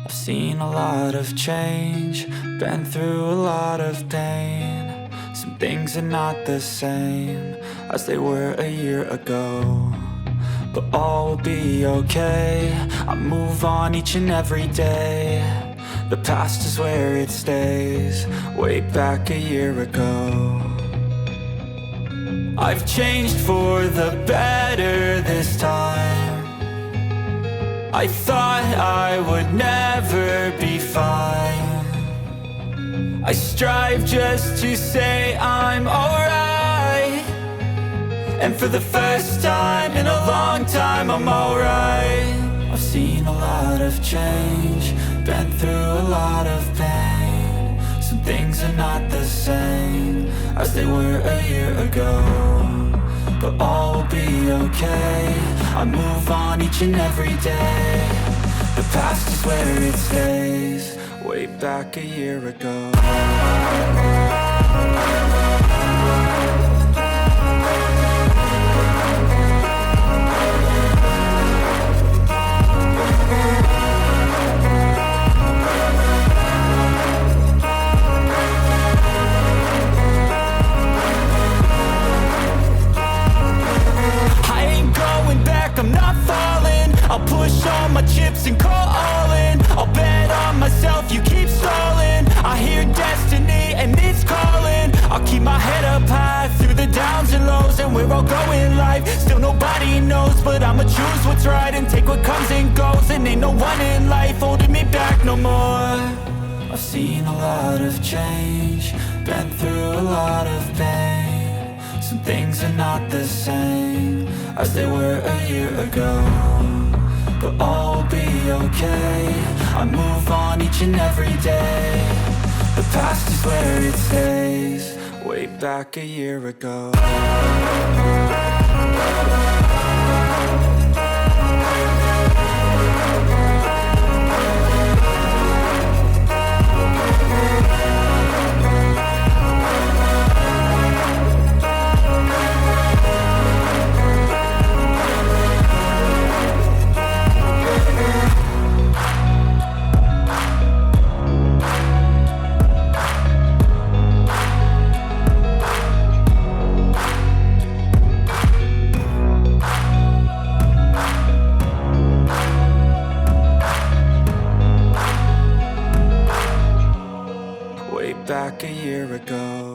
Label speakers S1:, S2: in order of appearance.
S1: I've seen a lot of change, been through a lot of pain. Some things are not the same as they were a year ago, but all will be okay. I move on each and every day. The past is where it stays, way back a year ago. I've changed for the better this time. I thought I would never be fine. I strive just to say I'm alright, and for the first time in a long time I'm alright. I've seen a lot of change, been through a lot of pain. Some things are not the same as they were a year ago, but all will be okay. I move on each and every day. The past is where it stays, way back a year ago. I'm not falling, I'll push all my chips and call all in. I'll bet on myself, you keep stalling. I hear destiny and it's calling. I'll keep my head up high through the downs and lows, and where I'll go in life, still nobody knows. But I'ma choose what's right and take what comes and goes, and ain't no one in life holding me back no more. I've seen a lot of change, been through a lot of pain. Some things are not the same as they were a year ago, but all will be okay. I move on each and every day. The past is where it stays, way back a year ago. Back a year ago.